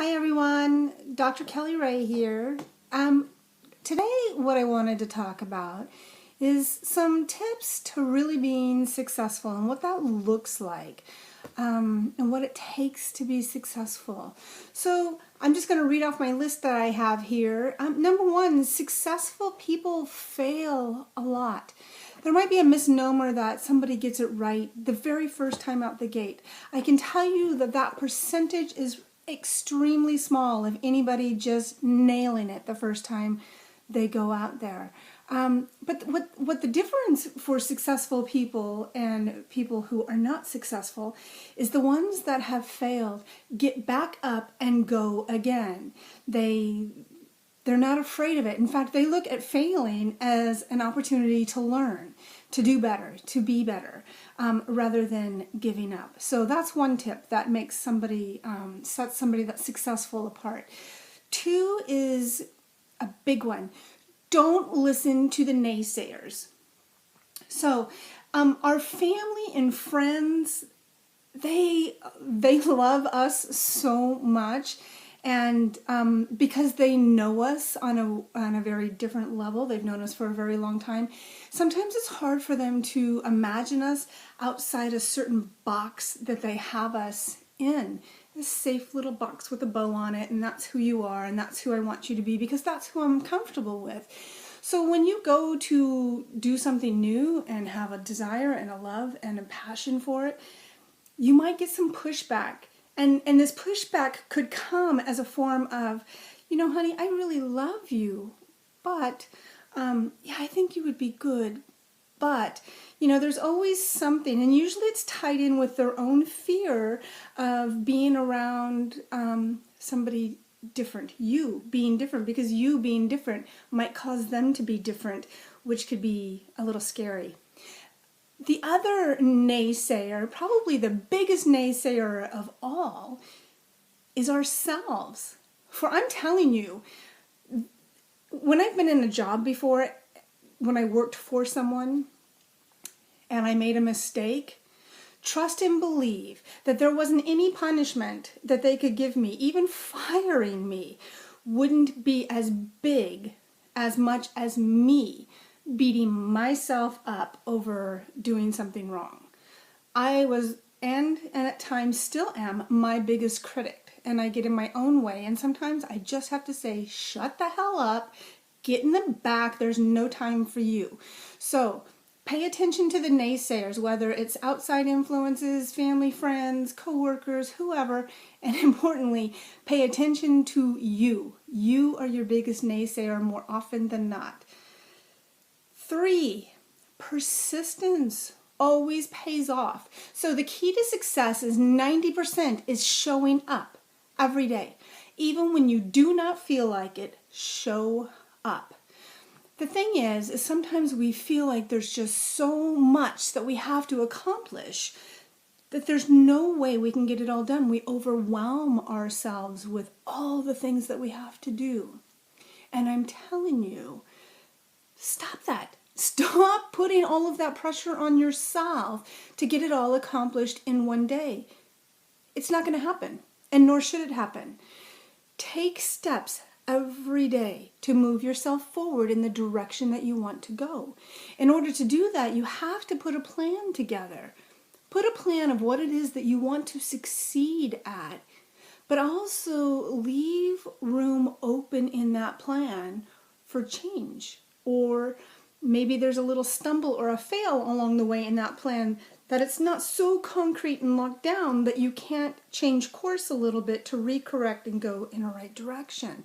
Hi everyone, Dr. Kelly Ray here. Today what I wanted to talk about is some tips to really being successful and what that looks like and what it takes to be successful. So I'm just going to read off my list that I have here. Number one, successful people fail a lot. There might be a misnomer that somebody gets it right the very first time out the gate. I can tell you that that percentage is extremely small of anybody just nailing it the first time they go out there. But what the difference for successful people and people who are not successful is the ones that have failed get back up and go again. They're not afraid of it. In fact, they look at failing as an opportunity to learn, to do better, to be better, rather than giving up. So that's one tip that makes somebody, sets somebody that's successful apart. Two is a big one. Don't listen to the naysayers. So our family and friends, they love us so much. And because they know us on a very different level, they've known us for a very long time, sometimes it's hard for them to imagine us outside a certain box that they have us in. This safe little box with a bow on it, and that's who you are, and that's who I want you to be, because that's who I'm comfortable with. So when you go to do something new and have a desire and a love and a passion for it, you might get some pushback. And this pushback could come as a form of, honey, I really love you, but yeah, I think you would be good. But, there's always something, and usually it's tied in with their own fear of being around somebody different, you being different, because you being different might cause them to be different, which could be a little scary. The other naysayer, probably the biggest naysayer of all, is ourselves. For I'm telling you, when I've been in a job before, when I worked for someone and I made a mistake, trust and believe that there wasn't any punishment that they could give me. Even firing me wouldn't be as big as much as me beating myself up over doing something wrong. I was, and at times still am, my biggest critic, and I get in my own way, and sometimes I just have to say, shut the hell up, get in the back, there's no time for you. So pay attention to the naysayers, whether it's outside influences, family, friends, coworkers, whoever, and importantly, pay attention to you. You are your biggest naysayer more often than not. 3, persistence always pays off. So the key to success is 90% is showing up every day. Even when you do not feel like it, show up. The thing is sometimes we feel like there's just so much that we have to accomplish that there's no way we can get it all done. We overwhelm ourselves with all the things that we have to do. And I'm telling you, stop that. Stop putting all of that pressure on yourself to get it all accomplished in one day. It's not going to happen, and nor should it happen. Take steps every day to move yourself forward in the direction that you want to go. In order to do that, you have to put a plan together. Put a plan of what it is that you want to succeed at, but also leave room open in that plan for change, or maybe there's a little stumble or a fail along the way in that plan that it's not so concrete and locked down that you can't change course a little bit to recorrect and go in a right direction.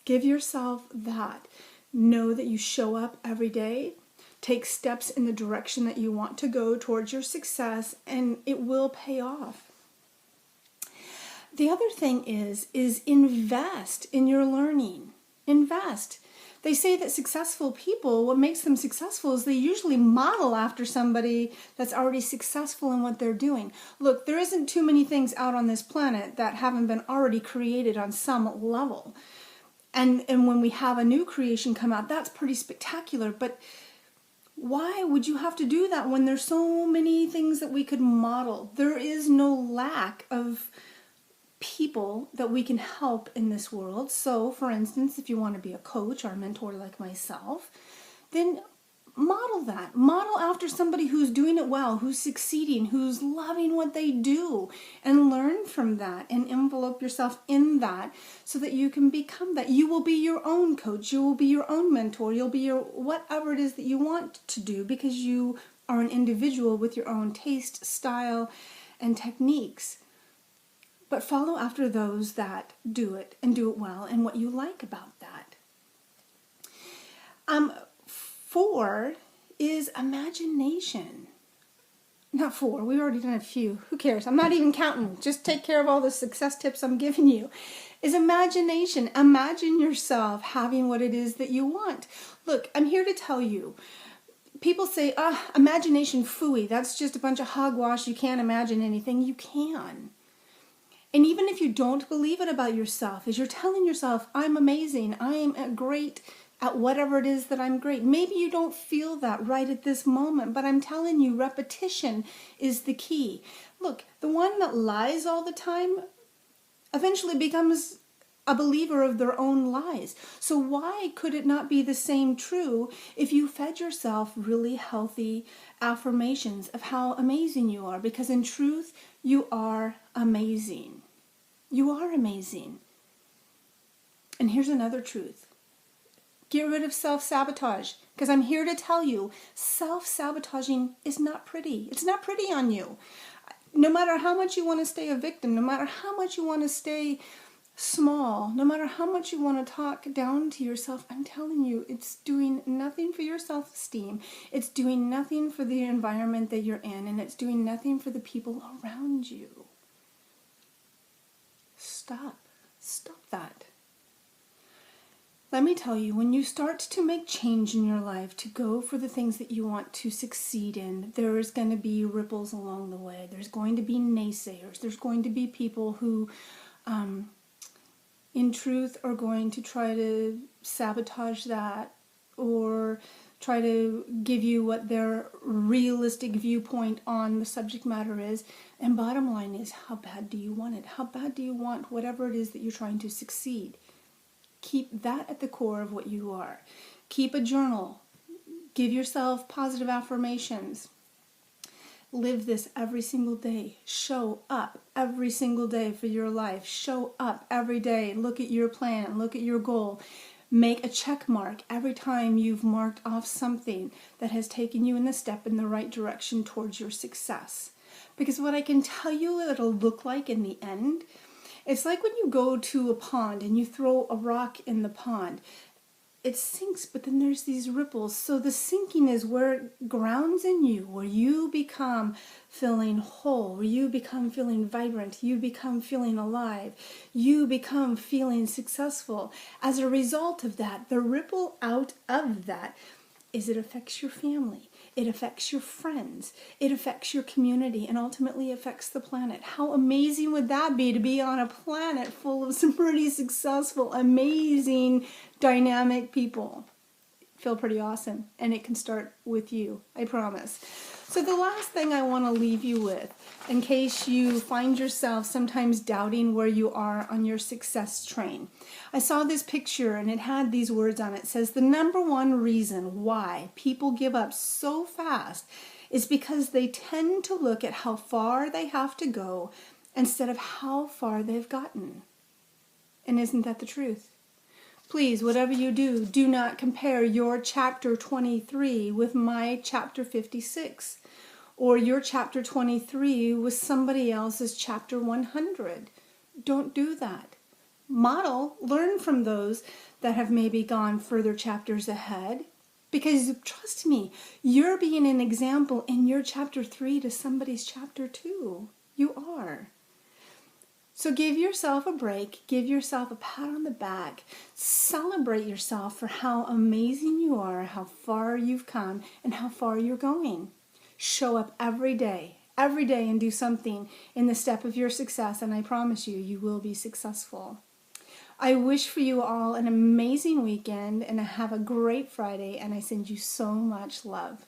Give yourself that. Know that you show up every day. Take steps in the direction that you want to go towards your success, and it will pay off. The other thing is invest in your learning. Invest. They say that successful people, what makes them successful is they usually model after somebody that's already successful in what they're doing. Look, there isn't too many things out on this planet that haven't been already created on some level. And when we have a new creation come out, that's pretty spectacular. But why would you have to do that when there's so many things that we could model? There is no lack of people that we can help in this world. So, for instance, if you want to be a coach or a mentor like myself, then model that. Model after somebody who's doing it well, who's succeeding, who's loving what they do, and learn from that and envelope yourself in that so that you can become that. You will be your own coach. You will be your own mentor. You'll be your whatever it is that you want to do because you are an individual with your own taste, style, and techniques. But follow after those that do it and do it well and what you like about that. 4 is imagination. Not 4, we've already done a few. Who cares? I'm not even counting. Just take care of all the success tips I'm giving you. Is imagination. Imagine yourself having what it is that you want. Look, I'm here to tell you. People say, imagination phooey. That's just a bunch of hogwash. You can't imagine anything. You can. And even if you don't believe it about yourself, as you're telling yourself, I'm amazing, I am great at whatever it is that I'm great. Maybe you don't feel that right at this moment, but I'm telling you, repetition is the key. Look, the one that lies all the time eventually becomes a believer of their own lies. So why could it not be the same true if you fed yourself really healthy affirmations of how amazing you are? Because in truth, you are amazing. You are amazing. And here's another truth. Get rid of self-sabotage, because I'm here to tell you, self-sabotaging is not pretty. It's not pretty on you. No matter how much you want to stay a victim, no matter how much you want to stay small, no matter how much you want to talk down to yourself, I'm telling you, it's doing nothing for your self-esteem. It's doing nothing for the environment that you're in, and it's doing nothing for the people around you. Stop. Stop that. Let me tell you, when you start to make change in your life to go for the things that you want to succeed in, there is going to be ripples along the way. There's going to be naysayers. There's going to be people who, in truth, are going to try to sabotage that or try to give you what their realistic viewpoint on the subject matter is. And bottom line is, how bad do you want it? How bad do you want whatever it is that you're trying to succeed? Keep that at the core of what you are. Keep a journal. Give yourself positive affirmations. Live this every single day. Show up every single day for your life. Show up every day. Look at your plan. Look at your goal. Make a check mark every time you've marked off something that has taken you in the step in the right direction towards your success. Because what I can tell you it'll look like in the end, it's like when you go to a pond and you throw a rock in the pond. It sinks, but then there's these ripples. So the sinking is where it grounds in you, where you become feeling whole, where you become feeling vibrant, you become feeling alive, you become feeling successful. As a result of that, the ripple out of that is it affects your family. It affects your friends. It affects your community and ultimately affects the planet. How amazing would that be to be on a planet full of some pretty successful, amazing, dynamic people? Feel pretty awesome. And it can start with you, I promise. So the last thing I want to leave you with, in case you find yourself sometimes doubting where you are on your success train. I saw this picture and it had these words on it. It says, the number one reason why people give up so fast is because they tend to look at how far they have to go instead of how far they've gotten. And isn't that the truth? Please, whatever you do, do not compare your chapter 23 with my chapter 56 or your chapter 23 with somebody else's chapter 100. Don't do that. Model, learn from those that have maybe gone further chapters ahead, because trust me, you're being an example in your chapter 3 to somebody's chapter 2. You are. So give yourself a break, give yourself a pat on the back, celebrate yourself for how amazing you are, how far you've come, and how far you're going. Show up every day and do something in the step of your success, and I promise you, you will be successful. I wish for you all an amazing weekend, and have a great Friday, and I send you so much love.